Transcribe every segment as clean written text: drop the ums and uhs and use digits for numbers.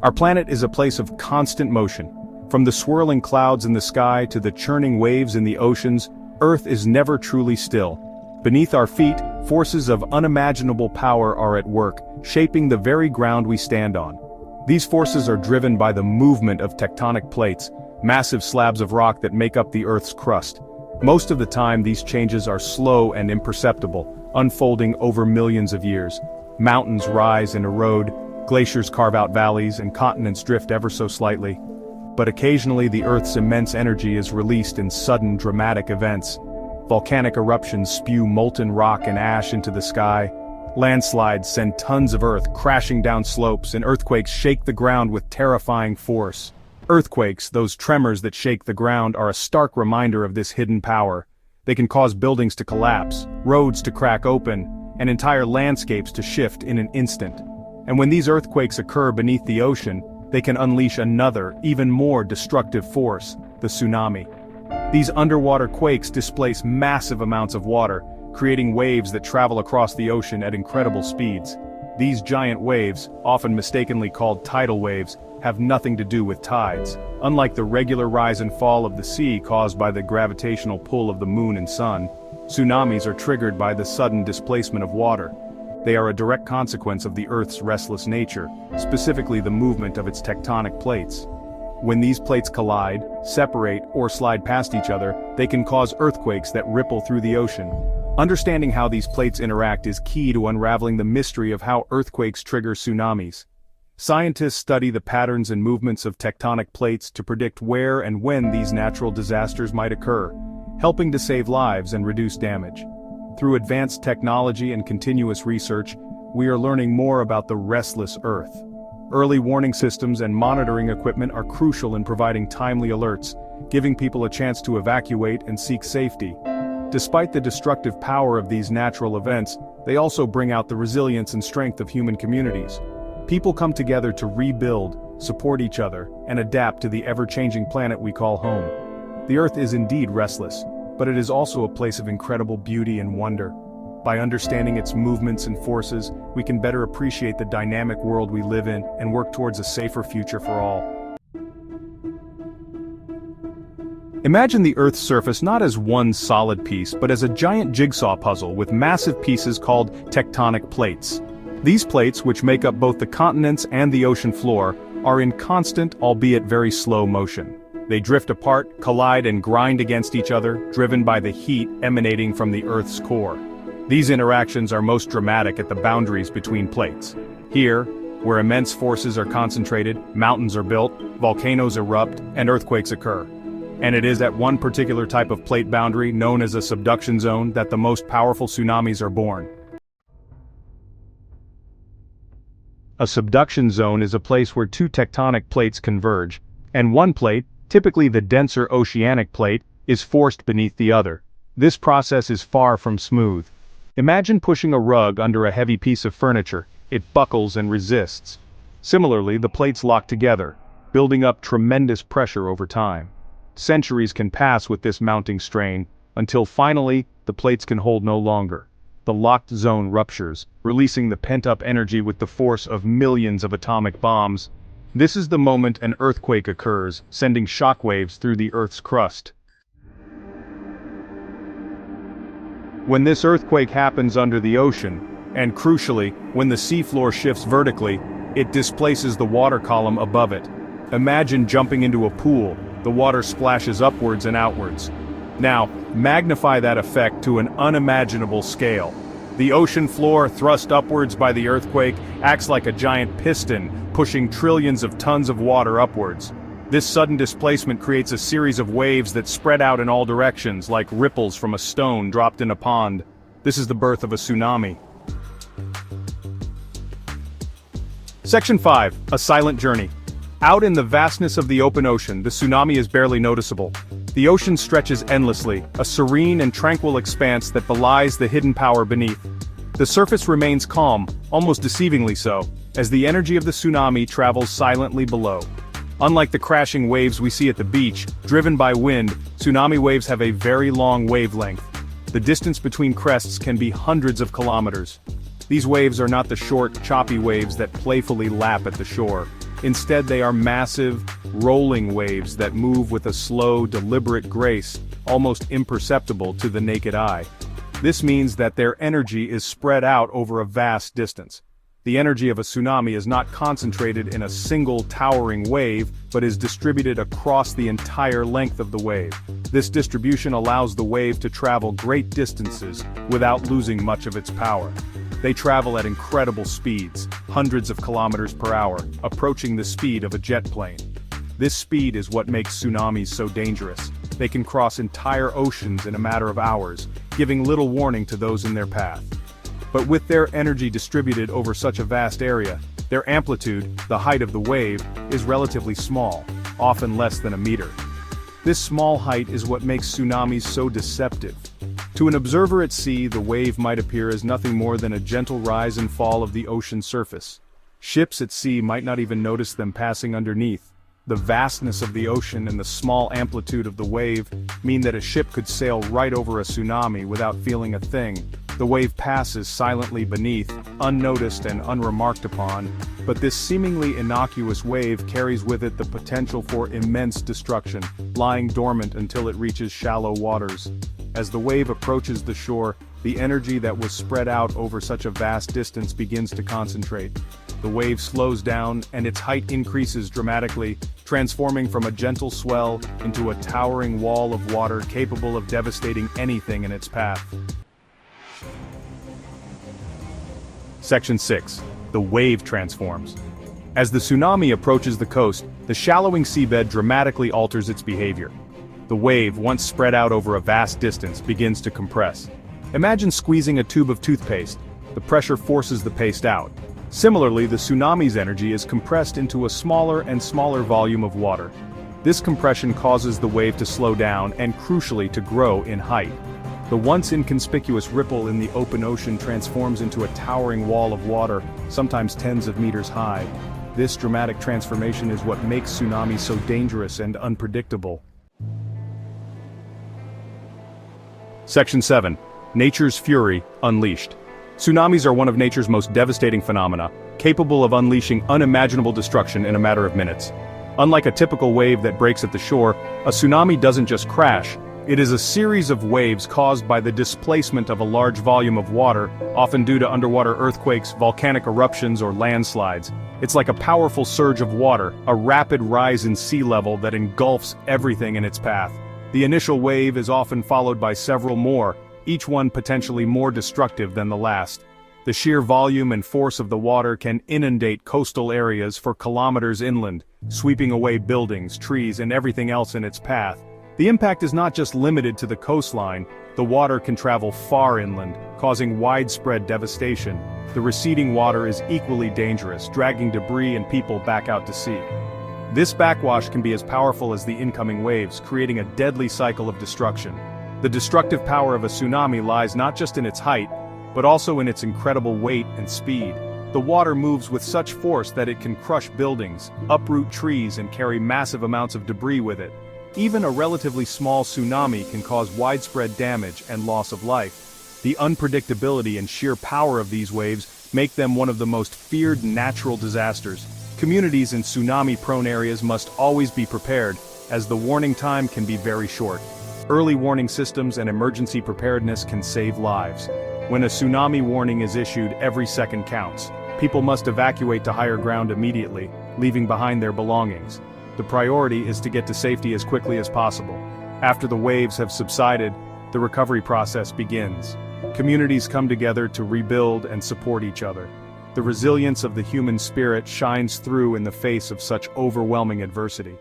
Our planet is a place of constant motion. From the swirling clouds in the sky to the churning waves in the oceans, Earth is never truly still. Beneath our feet, forces of unimaginable power are at work, shaping the very ground we stand on. These forces are driven by the movement of tectonic plates, massive slabs of rock that make up the Earth's crust. Most of the time these changes are slow and imperceptible, unfolding over millions of years. Mountains rise and erode, glaciers carve out valleys, and continents drift ever so slightly. But occasionally the Earth's immense energy is released in sudden, dramatic events. Volcanic eruptions spew molten rock and ash into the sky. Landslides send tons of earth crashing down slopes, and earthquakes shake the ground with terrifying force. Earthquakes, those tremors that shake the ground, are a stark reminder of this hidden power. They can cause buildings to collapse, roads to crack open, and entire landscapes to shift in an instant. And when these earthquakes occur beneath the ocean, they can unleash another, even more destructive force, the tsunami. These underwater quakes displace massive amounts of water, creating waves that travel across the ocean at incredible speeds. These giant waves, often mistakenly called tidal waves, have nothing to do with tides. Unlike the regular rise and fall of the sea caused by the gravitational pull of the moon and sun, tsunamis are triggered by the sudden displacement of water. They are a direct consequence of the Earth's restless nature, specifically the movement of its tectonic plates. When these plates collide, separate, or slide past each other, they can cause earthquakes that ripple through the ocean. Understanding how these plates interact is key to unraveling the mystery of how earthquakes trigger tsunamis. Scientists study the patterns and movements of tectonic plates to predict where and when these natural disasters might occur, helping to save lives and reduce damage. Through advanced technology and continuous research, we are learning more about the restless Earth. Early warning systems and monitoring equipment are crucial in providing timely alerts, giving people a chance to evacuate and seek safety. Despite the destructive power of these natural events, they also bring out the resilience and strength of human communities. People come together to rebuild, support each other, and adapt to the ever-changing planet we call home. The Earth is indeed restless, but it is also a place of incredible beauty and wonder. By understanding its movements and forces, we can better appreciate the dynamic world we live in and work towards a safer future for all. Imagine the Earth's surface not as one solid piece, but as a giant jigsaw puzzle with massive pieces called tectonic plates. These plates, which make up both the continents and the ocean floor, are in constant, albeit very slow motion. They drift apart, collide and grind against each other, driven by the heat emanating from the Earth's core. These interactions are most dramatic at the boundaries between plates. Here, where immense forces are concentrated, mountains are built, volcanoes erupt, and earthquakes occur. And it is at one particular type of plate boundary, known as a subduction zone, that the most powerful tsunamis are born. A subduction zone is a place where two tectonic plates converge, and one plate, typically the denser oceanic plate, is forced beneath the other. This process is far from smooth. Imagine pushing a rug under a heavy piece of furniture. It buckles and resists. Similarly, the plates lock together, building up tremendous pressure over time. Centuries can pass with this mounting strain, until finally, the plates can hold no longer. The locked zone ruptures, releasing the pent-up energy with the force of millions of atomic bombs. This is the moment an earthquake occurs, sending shockwaves through the Earth's crust. When this earthquake happens under the ocean, and crucially, when the seafloor shifts vertically, it displaces the water column above it. Imagine jumping into a pool. The water splashes upwards and outwards. Now, magnify that effect to an unimaginable scale. The ocean floor, thrust upwards by the earthquake, acts like a giant piston, pushing trillions of tons of water upwards. This sudden displacement creates a series of waves that spread out in all directions, like ripples from a stone dropped in a pond. This is the birth of a tsunami. Section 5. A silent journey. Out in the vastness of the open ocean, the tsunami is barely noticeable. The ocean stretches endlessly, a serene and tranquil expanse that belies the hidden power beneath. The surface remains calm, almost deceivingly so, as the energy of the tsunami travels silently below. Unlike the crashing waves we see at the beach, driven by wind, tsunami waves have a very long wavelength. The distance between crests can be hundreds of kilometers. These waves are not the short, choppy waves that playfully lap at the shore. Instead, they are massive, rolling waves that move with a slow, deliberate grace, almost imperceptible to the naked eye. This means that their energy is spread out over a vast distance. The energy of a tsunami is not concentrated in a single towering wave, but is distributed across the entire length of the wave. This distribution allows the wave to travel great distances without losing much of its power. They travel at incredible speeds, hundreds of kilometers per hour, approaching the speed of a jet plane. This speed is what makes tsunamis so dangerous. They can cross entire oceans in a matter of hours, giving little warning to those in their path. But with their energy distributed over such a vast area, their amplitude, the height of the wave, is relatively small, often less than a meter. This small height is what makes tsunamis so deceptive. To an observer at sea, the wave might appear as nothing more than a gentle rise and fall of the ocean surface. Ships at sea might not even notice them passing underneath. The vastness of the ocean and the small amplitude of the wave mean that a ship could sail right over a tsunami without feeling a thing. The wave passes silently beneath, unnoticed and unremarked upon, but this seemingly innocuous wave carries with it the potential for immense destruction, lying dormant until it reaches shallow waters. As the wave approaches the shore, the energy that was spread out over such a vast distance begins to concentrate. The wave slows down and its height increases dramatically, transforming from a gentle swell into a towering wall of water capable of devastating anything in its path. Section 6. The wave transforms. As the tsunami approaches the coast, the shallowing seabed dramatically alters its behavior. The wave, once spread out over a vast distance, begins to compress. Imagine squeezing a tube of toothpaste. The pressure forces the paste out. Similarly, the tsunami's energy is compressed into a smaller and smaller volume of water. This compression causes the wave to slow down and, crucially, to grow in height. The once inconspicuous ripple in the open ocean transforms into a towering wall of water, sometimes tens of meters high. This dramatic transformation is what makes tsunamis so dangerous and unpredictable. Section 7. Nature's fury unleashed. Tsunamis are one of nature's most devastating phenomena, capable of unleashing unimaginable destruction in a matter of minutes. Unlike a typical wave that breaks at the shore, a tsunami doesn't just crash. It is a series of waves caused by the displacement of a large volume of water, often due to underwater earthquakes, volcanic eruptions, or landslides. It's like a powerful surge of water, a rapid rise in sea level that engulfs everything in its path. The initial wave is often followed by several more, each one potentially more destructive than the last. The sheer volume and force of the water can inundate coastal areas for kilometers inland, sweeping away buildings, trees, and everything else in its path. The impact is not just limited to the coastline. The water can travel far inland, causing widespread devastation. The receding water is equally dangerous, dragging debris and people back out to sea. This backwash can be as powerful as the incoming waves, creating a deadly cycle of destruction. The destructive power of a tsunami lies not just in its height, but also in its incredible weight and speed. The water moves with such force that it can crush buildings, uproot trees, and carry massive amounts of debris with it. Even a relatively small tsunami can cause widespread damage and loss of life. The unpredictability and sheer power of these waves make them one of the most feared natural disasters. Communities in tsunami-prone areas must always be prepared, as the warning time can be very short. Early warning systems and emergency preparedness can save lives. When a tsunami warning is issued, every second counts. People must evacuate to higher ground immediately, leaving behind their belongings. The priority is to get to safety as quickly as possible. After the waves have subsided, the recovery process begins. Communities come together to rebuild and support each other. The resilience of the human spirit shines through in the face of such overwhelming adversity.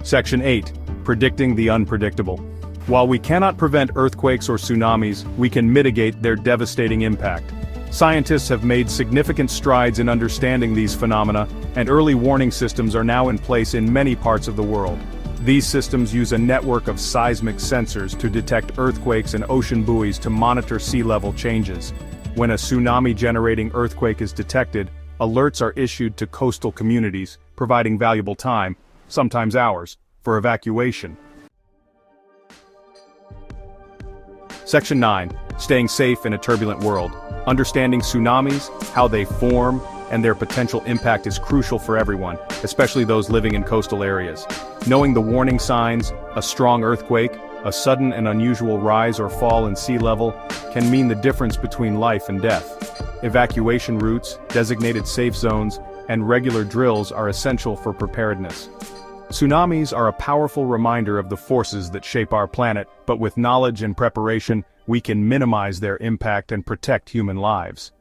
Section 8. Predicting the unpredictable. While we cannot prevent earthquakes or tsunamis, we can mitigate their devastating impact. Scientists have made significant strides in understanding these phenomena, and early warning systems are now in place in many parts of the world. These systems use a network of seismic sensors to detect earthquakes and ocean buoys to monitor sea level changes. When a tsunami-generating earthquake is detected, alerts are issued to coastal communities, providing valuable time, sometimes hours, for evacuation. Section 9. Staying safe in a turbulent world. Understanding tsunamis, how they form, and their potential impact is crucial for everyone, especially those living in coastal areas. Knowing the warning signs, a strong earthquake, a sudden and unusual rise or fall in sea level, can mean the difference between life and death. Evacuation routes, designated safe zones, and regular drills are essential for preparedness. Tsunamis are a powerful reminder of the forces that shape our planet, but with knowledge and preparation, we can minimize their impact and protect human lives.